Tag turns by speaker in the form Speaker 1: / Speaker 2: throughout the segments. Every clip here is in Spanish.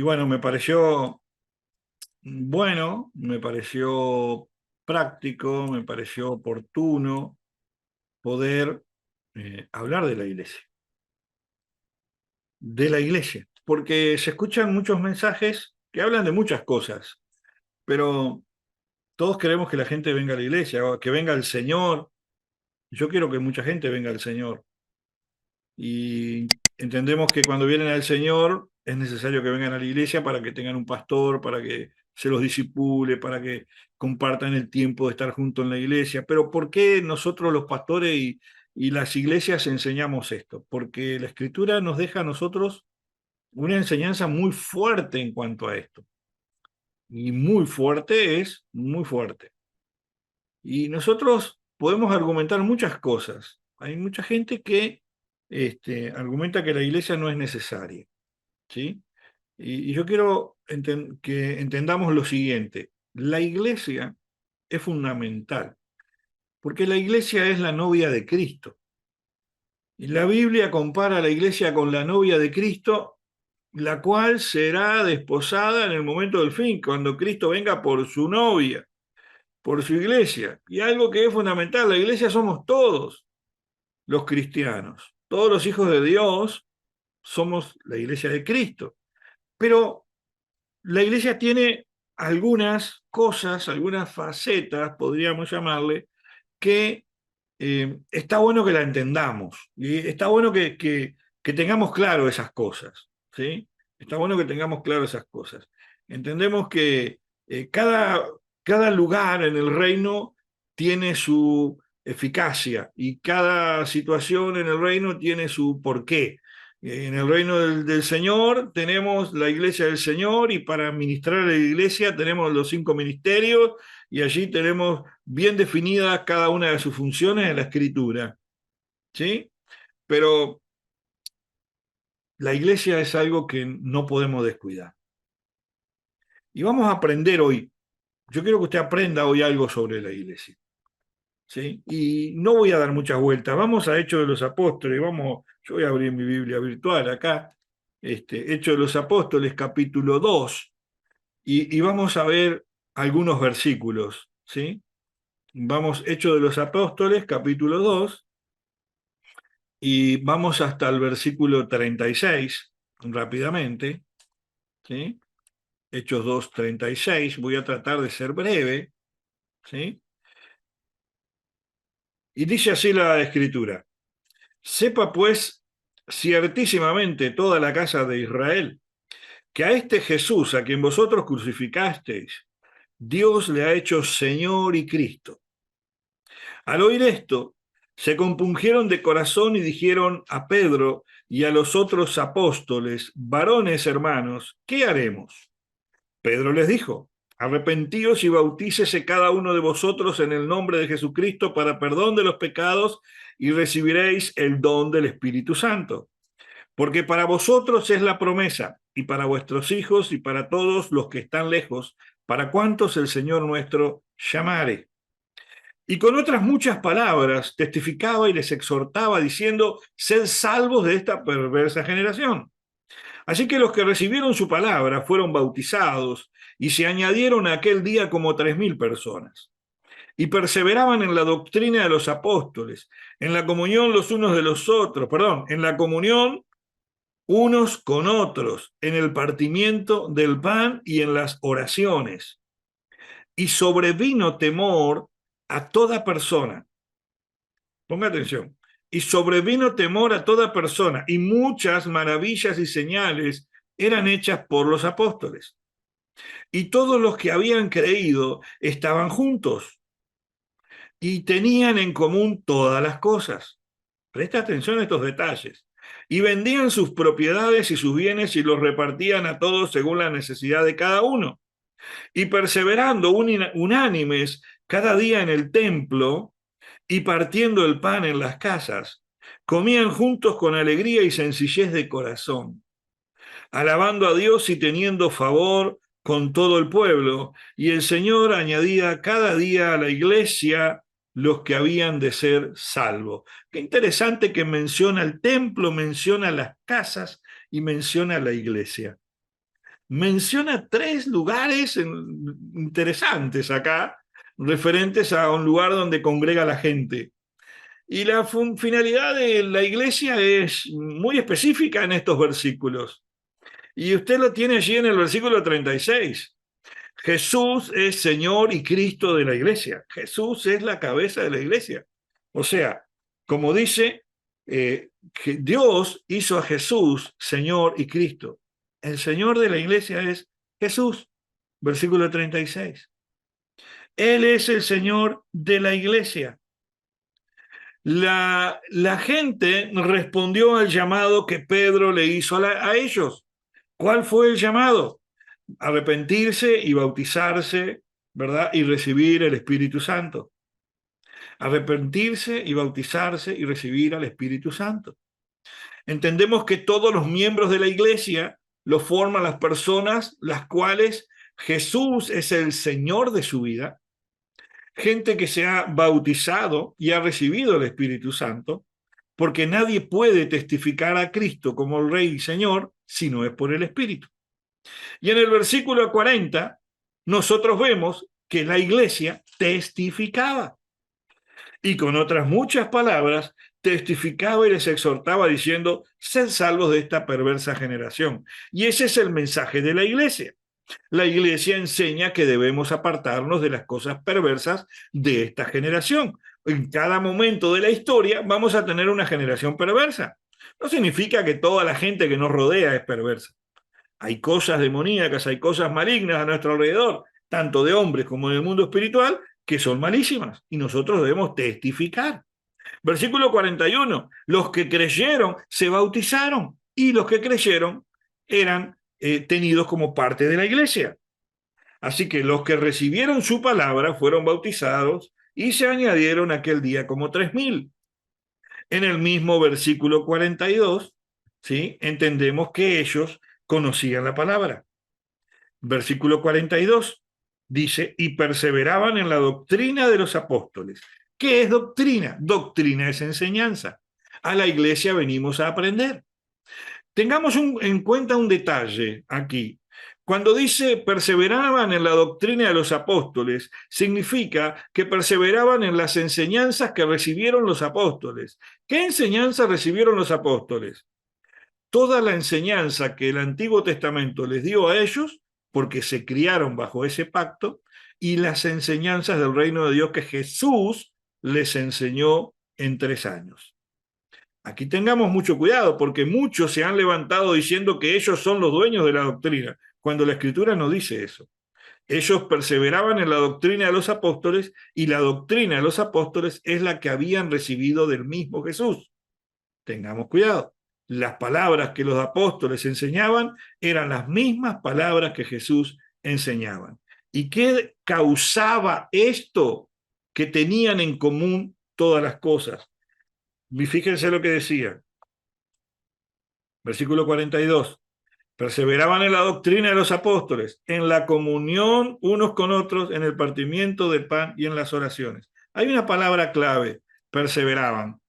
Speaker 1: Y bueno, me pareció bueno, me pareció práctico, me pareció oportuno poder hablar de la iglesia, porque se escuchan muchos mensajes que hablan de muchas cosas, pero todos queremos que la gente venga a la iglesia, o que venga el Señor. Yo quiero que mucha gente venga al Señor. Y entendemos que cuando vienen al Señor es necesario que vengan a la iglesia para que tengan un pastor, para que se los disipule, para que compartan el tiempo de estar juntos en la iglesia. Pero ¿por qué nosotros los pastores y las iglesias enseñamos esto? Porque la Escritura nos deja a nosotros una enseñanza muy fuerte en cuanto a esto. Y muy fuerte es muy fuerte. Y nosotros podemos argumentar muchas cosas. Hay mucha gente que argumenta que la iglesia no es necesaria, ¿sí? Y yo quiero que entendamos lo siguiente. La iglesia es fundamental, porque la iglesia es la novia de Cristo. Y la Biblia compara a la iglesia con la novia de Cristo, la cual será desposada en el momento del fin, cuando Cristo venga por su novia, por su iglesia. Y algo que es fundamental, la iglesia somos todos los cristianos, todos los hijos de Dios somos la iglesia de Cristo. Pero la iglesia tiene algunas cosas, algunas facetas, podríamos llamarle, que está bueno que la entendamos. Y está bueno que tengamos claro esas cosas, ¿sí? Está bueno que tengamos claro esas cosas. Entendemos que cada lugar en el reino tiene su eficacia y cada situación en el reino tiene su porqué. En el reino del Señor tenemos la iglesia del Señor y para ministrar a la iglesia tenemos los 5 ministerios y allí tenemos bien definidas cada una de sus funciones en la Escritura, ¿sí? Pero la iglesia es algo que no podemos descuidar. Y vamos a aprender hoy. Yo quiero que usted aprenda hoy algo sobre la iglesia, ¿sí? Y no voy a dar muchas vueltas. Vamos a Hechos de los Apóstoles. Yo voy a abrir mi Biblia virtual acá. Hechos de los Apóstoles, capítulo 2. Y vamos a ver algunos versículos, ¿sí? Vamos, Hechos de los Apóstoles, capítulo 2, y vamos hasta el versículo 36, rápidamente, ¿sí? Hechos 2, 36, voy a tratar de ser breve, ¿sí? Y dice así la Escritura: sepa pues ciertísimamente toda la casa de Israel, que a este Jesús, a quien vosotros crucificasteis, Dios le ha hecho Señor y Cristo. Al oír esto, se compungieron de corazón y dijeron a Pedro y a los otros apóstoles: varones hermanos, ¿qué haremos? Pedro les dijo: arrepentíos y bautícese cada uno de vosotros en el nombre de Jesucristo para perdón de los pecados y recibiréis el don del Espíritu Santo. Porque para vosotros es la promesa, y para vuestros hijos y para todos los que están lejos, para cuantos el Señor nuestro llamare. Y con otras muchas palabras testificaba y les exhortaba diciendo: sed salvos de esta perversa generación. Así que los que recibieron su palabra fueron bautizados y se añadieron aquel día como 3.000 personas. Y perseveraban en la doctrina de los apóstoles, en la comunión los unos de los otros, en la comunión unos con otros, en el partimiento del pan y en las oraciones. Y sobrevino temor a toda persona. Ponga atención. Y sobrevino temor a toda persona, y muchas maravillas y señales eran hechas por los apóstoles. Y todos los que habían creído estaban juntos y tenían en común todas las cosas. Presta atención a estos detalles. Y vendían sus propiedades y sus bienes y los repartían a todos según la necesidad de cada uno. Y perseverando unánimes cada día en el templo y partiendo el pan en las casas, comían juntos con alegría y sencillez de corazón, alabando a Dios y teniendo favor con todo el pueblo. Y el Señor añadía cada día a la iglesia los que habían de ser salvos. Qué interesante que menciona el templo, menciona las casas y menciona la iglesia. menciona tres lugares interesantes acá, referentes a un lugar donde congrega la gente. Y la finalidad de la iglesia es muy específica en estos versículos. Y usted lo tiene allí en el versículo 36. Jesús es Señor y Cristo de la iglesia. Jesús es la cabeza de la iglesia. O sea, como dice, que Dios hizo a Jesús Señor y Cristo. El Señor de la iglesia es Jesús. Versículo 36. Él es el Señor de la iglesia. La gente respondió al llamado que Pedro le hizo a ellos. ¿Cuál fue el llamado? Arrepentirse y bautizarse, ¿verdad? Y recibir el Espíritu Santo. Arrepentirse y bautizarse y recibir al Espíritu Santo. Entendemos que todos los miembros de la iglesia lo forman las personas las cuales Jesús es el Señor de su vida, gente que se ha bautizado y ha recibido el Espíritu Santo, porque nadie puede testificar a Cristo como el Rey y Señor si no es por el Espíritu. Y en el versículo 40, nosotros vemos que la iglesia testificaba. Y con otras muchas palabras, testificaba y les exhortaba diciendo, sed salvos de esta perversa generación. Y ese es el mensaje de la iglesia. La iglesia enseña que debemos apartarnos de las cosas perversas de esta generación. En cada momento de la historia vamos a tener una generación perversa. No significa que toda la gente que nos rodea es perversa. Hay cosas demoníacas, hay cosas malignas a nuestro alrededor, tanto de hombres como del mundo espiritual, que son malísimas y nosotros debemos testificar. Versículo 41, los que creyeron se bautizaron y los que creyeron eran tenidos como parte de la iglesia. Así que los que recibieron su palabra fueron bautizados y se añadieron aquel día como 3.000. En el mismo versículo 42, ¿sí? Entendemos que ellos conocían la palabra. Versículo 42 dice, y perseveraban en la doctrina de los apóstoles. ¿Qué es doctrina? Doctrina es enseñanza. A la iglesia venimos a aprender. Tengamos en cuenta un detalle aquí. Cuando dice perseveraban en la doctrina de los apóstoles, significa que perseveraban en las enseñanzas que recibieron los apóstoles. ¿Qué enseñanzas recibieron los apóstoles? Toda la enseñanza que el Antiguo Testamento les dio a ellos, porque se criaron bajo ese pacto, y las enseñanzas del reino de Dios que Jesús les enseñó en 3 años. Aquí tengamos mucho cuidado, porque muchos se han levantado diciendo que ellos son los dueños de la doctrina, cuando la Escritura no dice eso. Ellos perseveraban en la doctrina de los apóstoles, y la doctrina de los apóstoles es la que habían recibido del mismo Jesús. Tengamos cuidado. Las palabras que los apóstoles enseñaban eran las mismas palabras que Jesús enseñaba. ¿Y qué causaba esto? Que tenían en común todas las cosas. Y fíjense lo que decía. Versículo 42. Perseveraban en la doctrina de los apóstoles, en la comunión unos con otros, en el partimiento del pan y en las oraciones. Hay una palabra clave, perseveraban,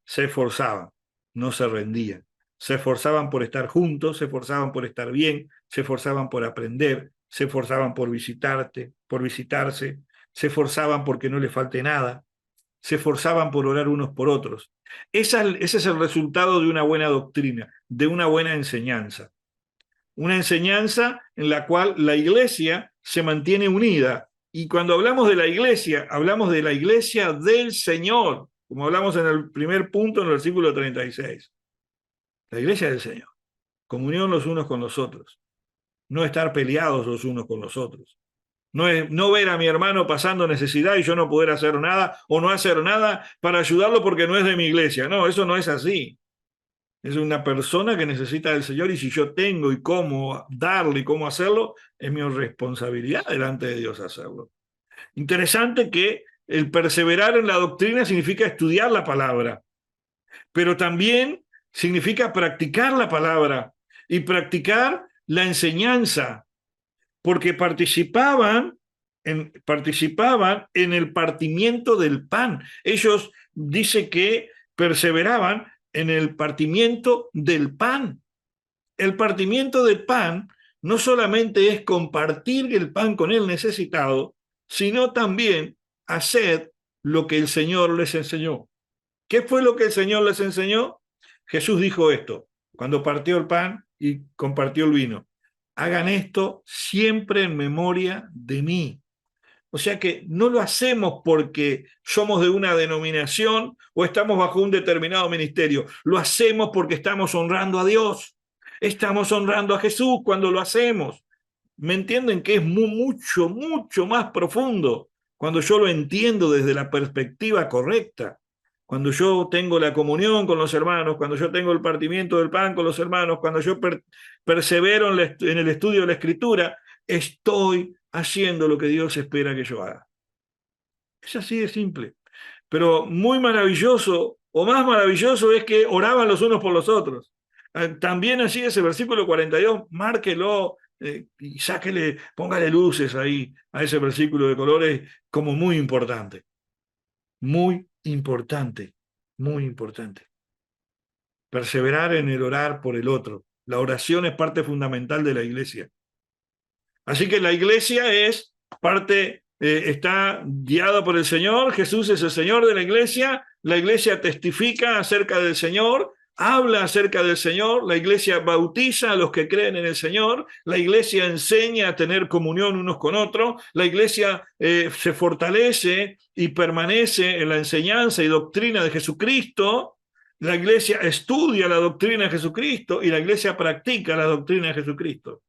Speaker 1: se esforzaban, no se rendían. Se esforzaban por estar juntos, se esforzaban por estar bien, se esforzaban por aprender, se esforzaban por visitarse, se esforzaban porque no les falte nada, se esforzaban por orar unos por otros. Ese es el resultado de una buena doctrina, de una buena enseñanza. Una enseñanza en la cual la iglesia se mantiene unida. Y cuando hablamos de la iglesia del Señor, como hablamos en el primer punto en el versículo 36. La iglesia del Señor. Comunión los unos con los otros. No estar peleados los unos con los otros. No ver a mi hermano pasando necesidad y yo no poder hacer nada o no hacer nada para ayudarlo porque no es de mi iglesia. No, eso no es así. Es una persona que necesita del Señor y si yo tengo y cómo darle y cómo hacerlo, es mi responsabilidad delante de Dios hacerlo. Interesante que el perseverar en la doctrina significa estudiar la palabra, pero también significa practicar la palabra y practicar la enseñanza, porque participaban en el partimiento del pan. Ellos dice que perseveraban en el partimiento del pan. El partimiento del pan no solamente es compartir el pan con el necesitado, sino también hacer lo que el Señor les enseñó. ¿Qué fue lo que el Señor les enseñó? Jesús dijo esto, cuando partió el pan y compartió el vino. Hagan esto siempre en memoria de mí. O sea que no lo hacemos porque somos de una denominación o estamos bajo un determinado ministerio. Lo hacemos porque estamos honrando a Dios. Estamos honrando a Jesús cuando lo hacemos. ¿Me entienden que es mucho, mucho más profundo cuando yo lo entiendo desde la perspectiva correcta? Cuando yo tengo la comunión con los hermanos, cuando yo tengo el partimiento del pan con los hermanos, cuando yo persevero en el estudio de la Escritura, estoy haciendo lo que Dios espera que yo haga. Es así de simple. Pero muy maravilloso, o más maravilloso, es que oraban los unos por los otros. También así ese versículo 42, márquelo y sáquele, póngale luces ahí a ese versículo de colores como muy importante. Muy importante, muy importante. Perseverar en el orar por el otro. La oración es parte fundamental de la iglesia. Así que la iglesia es parte, está guiada por el Señor, Jesús es el Señor de la iglesia testifica acerca del Señor, habla acerca del Señor, la iglesia bautiza a los que creen en el Señor, la iglesia enseña a tener comunión unos con otros, la iglesia se fortalece y permanece en la enseñanza y doctrina de Jesucristo, la iglesia estudia la doctrina de Jesucristo y la iglesia practica la doctrina de Jesucristo.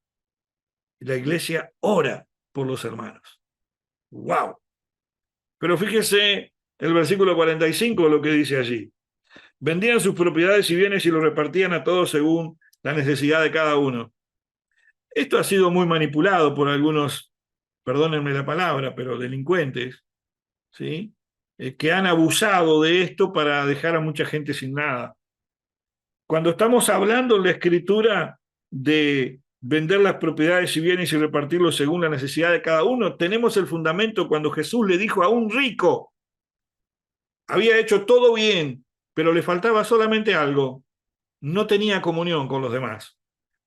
Speaker 1: La iglesia ora por los hermanos. ¡Wow! Pero fíjese el versículo 45, lo que dice allí. Vendían sus propiedades y bienes y lo repartían a todos según la necesidad de cada uno. Esto ha sido muy manipulado por algunos, perdónenme la palabra, pero delincuentes, ¿sí? Que han abusado de esto para dejar a mucha gente sin nada. Cuando estamos hablando en la Escritura de vender las propiedades y bienes y repartirlos según la necesidad de cada uno, tenemos el fundamento cuando Jesús le dijo a un rico, había hecho todo bien, pero le faltaba solamente algo, no tenía comunión con los demás,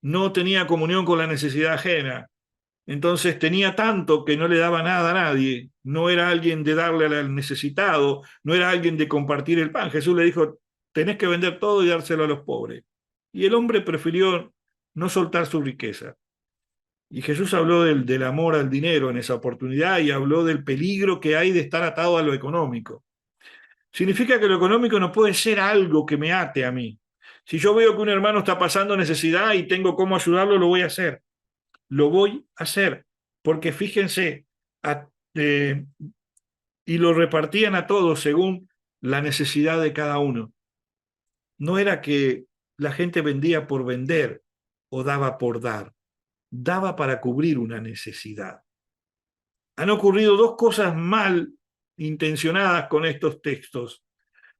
Speaker 1: no tenía comunión con la necesidad ajena, entonces tenía tanto que no le daba nada a nadie, no era alguien de darle al necesitado, no era alguien de compartir el pan. Jesús le dijo, tenés que vender todo y dárselo a los pobres. Y el hombre prefirió no soltar su riqueza. Y Jesús habló del amor al dinero en esa oportunidad y habló del peligro que hay de estar atado a lo económico. Significa que lo económico no puede ser algo que me ate a mí. Si yo veo que un hermano está pasando necesidad y tengo cómo ayudarlo, lo voy a hacer. Lo voy a hacer, porque fíjense, a, eh, y lo repartían a todos según la necesidad de cada uno. No era que la gente vendía por vender o daba por dar, daba para cubrir una necesidad. Han ocurrido dos cosas mal intencionadas con estos textos.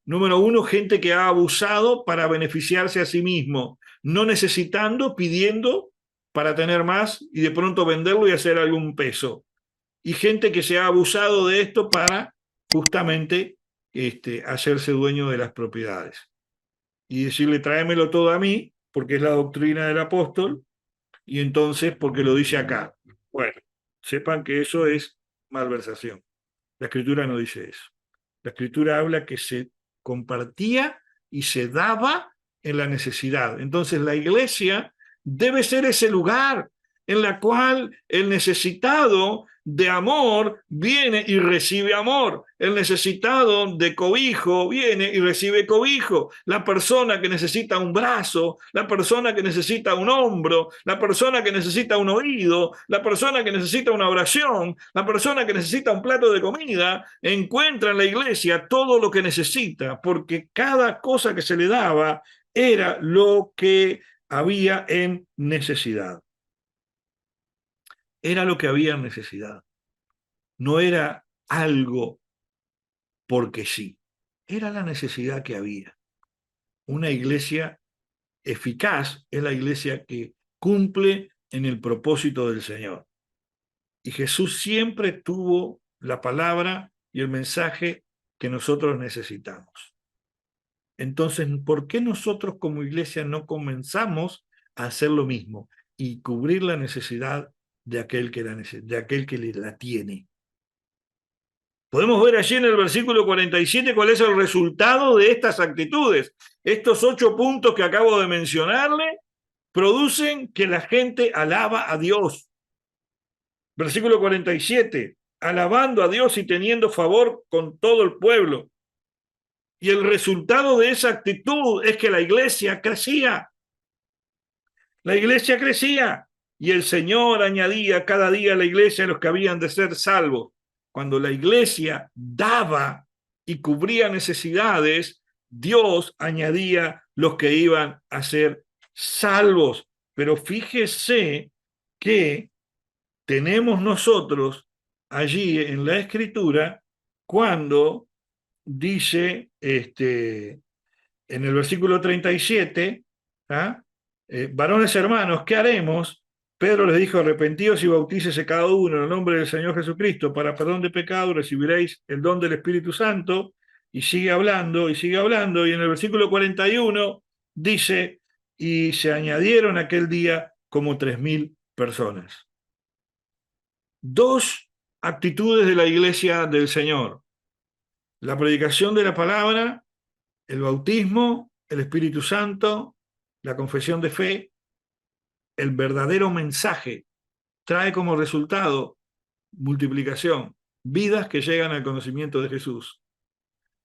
Speaker 1: Número uno, gente que ha abusado para beneficiarse a sí mismo, no necesitando, pidiendo para tener más y de pronto venderlo y hacer algún peso. Y gente que se ha abusado de esto para justamente hacerse dueño de las propiedades. Y decirle, tráemelo todo a mí, porque es la doctrina del apóstol, y entonces porque lo dice acá. Bueno, sepan que eso es malversación. La escritura no dice eso. La escritura habla que se compartía y se daba en la necesidad. Entonces la iglesia debe ser ese lugar en la cual el necesitado de amor viene y recibe amor. El necesitado de cobijo viene y recibe cobijo. La persona que necesita un brazo, la persona que necesita un hombro, la persona que necesita un oído, la persona que necesita una oración, la persona que necesita un plato de comida, encuentra en la iglesia todo lo que necesita, porque cada cosa que se le daba era lo que había en necesidad. Era lo que había en necesidad. No era algo porque sí. Era la necesidad que había. Una iglesia eficaz es la iglesia que cumple en el propósito del Señor. Y Jesús siempre tuvo la palabra y el mensaje que nosotros necesitamos. Entonces, ¿por qué nosotros como iglesia no comenzamos a hacer lo mismo? y cubrir la necesidad de aquel que la tiene. Podemos ver allí en el versículo 47 cuál es el resultado de estas actitudes. Estos 8 puntos que acabo de mencionarle producen que la gente alaba a Dios. Versículo 47, alabando a Dios y teniendo favor con todo el pueblo. Y el resultado de esa actitud es que la iglesia crecía. La iglesia crecía y el Señor añadía cada día a la iglesia a los que habían de ser salvos. Cuando la iglesia daba y cubría necesidades, Dios añadía los que iban a ser salvos. Pero fíjese que tenemos nosotros allí en la Escritura cuando dice en el versículo 37, ¿ah? Varones hermanos, ¿qué haremos? Pedro les dijo, arrepentíos y bautícese cada uno en el nombre del Señor Jesucristo para perdón de pecados, recibiréis el don del Espíritu Santo, y sigue hablando, y sigue hablando, y en el versículo 41 dice, y se añadieron aquel día como 3.000 personas. Dos actitudes de la iglesia del Señor: la predicación de la palabra, el bautismo, el Espíritu Santo, la confesión de fe. El verdadero mensaje trae como resultado multiplicación, vidas que llegan al conocimiento de Jesús.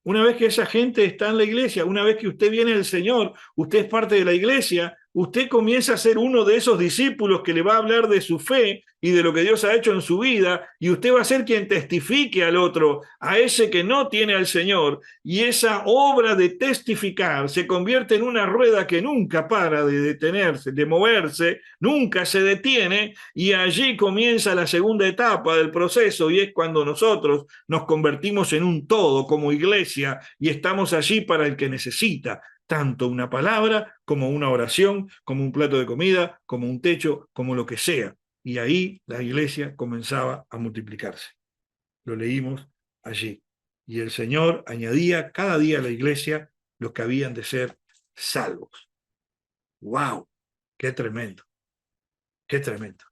Speaker 1: Una vez que esa gente está en la iglesia, una vez que usted viene del Señor, usted es parte de la iglesia, usted comienza a ser uno de esos discípulos que le va a hablar de su fe y de lo que Dios ha hecho en su vida, y usted va a ser quien testifique al otro, a ese que no tiene al Señor, y esa obra de testificar se convierte en una rueda que nunca para de detenerse, de moverse, nunca se detiene, y allí comienza la segunda etapa del proceso, y es cuando nosotros nos convertimos en un todo como iglesia y estamos allí para el que necesita, tanto una palabra como una oración, como un plato de comida, como un techo, como lo que sea. Y ahí la iglesia comenzaba a multiplicarse. Lo leímos allí. Y el Señor añadía cada día a la iglesia los que habían de ser salvos. ¡Wow! ¡Qué tremendo! ¡Qué tremendo!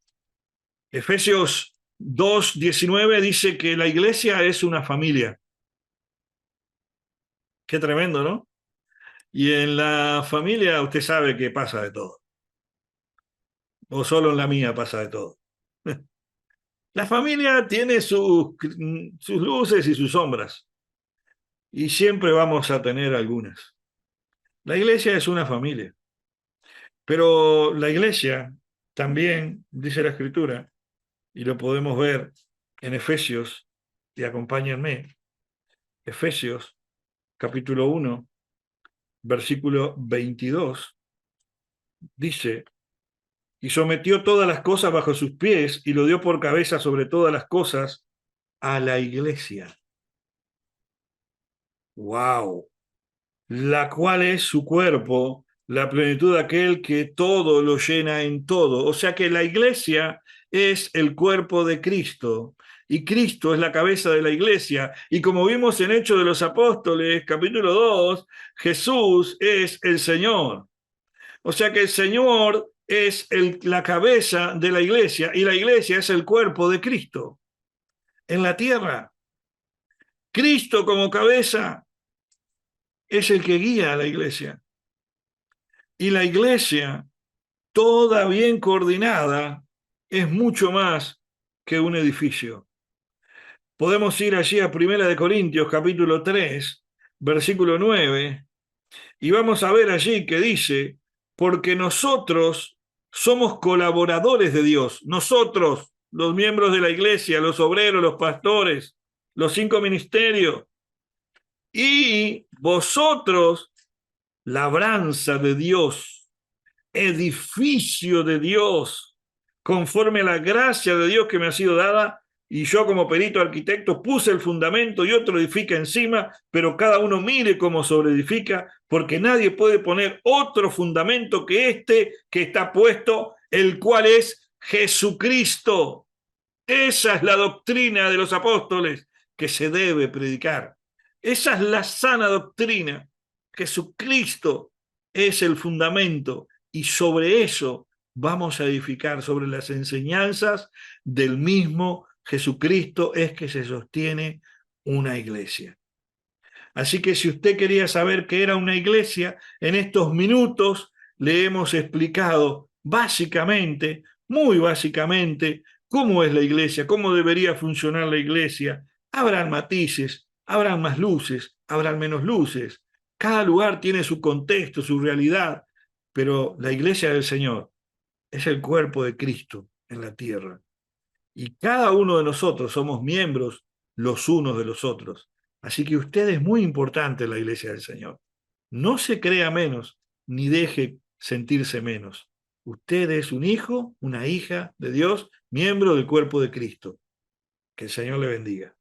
Speaker 1: Efesios 2:19 dice que la iglesia es una familia. Qué tremendo, ¿no? Y en la familia usted sabe que pasa de todo. O solo en la mía pasa de todo. La familia tiene sus luces y sus sombras. Y siempre vamos a tener algunas. La iglesia es una familia. Pero la iglesia también, dice la Escritura, y lo podemos ver en Efesios, y acompáñenme, Efesios capítulo 1, versículo 22, dice, y sometió todas las cosas bajo sus pies y lo dio por cabeza sobre todas las cosas a la iglesia. ¡Wow! La cual es su cuerpo, la plenitud de aquel que todo lo llena en todo. O sea que la iglesia es el cuerpo de Cristo y Cristo es la cabeza de la iglesia. Y como vimos en Hechos de los Apóstoles, capítulo 2, Jesús es el Señor. O sea que el Señor es la cabeza de la iglesia y la iglesia es el cuerpo de Cristo en la tierra. Cristo como cabeza es el que guía a la iglesia. Y la iglesia, toda bien coordinada, es mucho más que un edificio. Podemos ir allí a 1 Corintios capítulo 3, versículo 9, y vamos a ver allí que dice, porque nosotros somos colaboradores de Dios, nosotros, los miembros de la iglesia, los obreros, los pastores, los 5 ministerios, y vosotros, labranza de Dios, edificio de Dios, conforme a la gracia de Dios que me ha sido dada, y yo como perito arquitecto puse el fundamento y otro edifica encima, pero cada uno mire cómo sobreedifica, porque nadie puede poner otro fundamento que este que está puesto, el cual es Jesucristo. Esa es la doctrina de los apóstoles que se debe predicar. Esa es la sana doctrina. Jesucristo es el fundamento y sobre eso vamos a edificar sobre las enseñanzas del mismo Jesucristo, es que se sostiene una iglesia. Así que si usted quería saber qué era una iglesia, en estos minutos le hemos explicado básicamente, muy básicamente, cómo es la iglesia, cómo debería funcionar la iglesia. Habrán matices, habrán más luces, habrán menos luces. Cada lugar tiene su contexto, su realidad, pero la iglesia del Señor es el cuerpo de Cristo en la tierra. Y cada uno de nosotros somos miembros los unos de los otros. Así que usted es muy importante en la iglesia del Señor. No se crea menos, ni deje sentirse menos. Usted es un hijo, una hija de Dios, miembro del cuerpo de Cristo. Que el Señor le bendiga.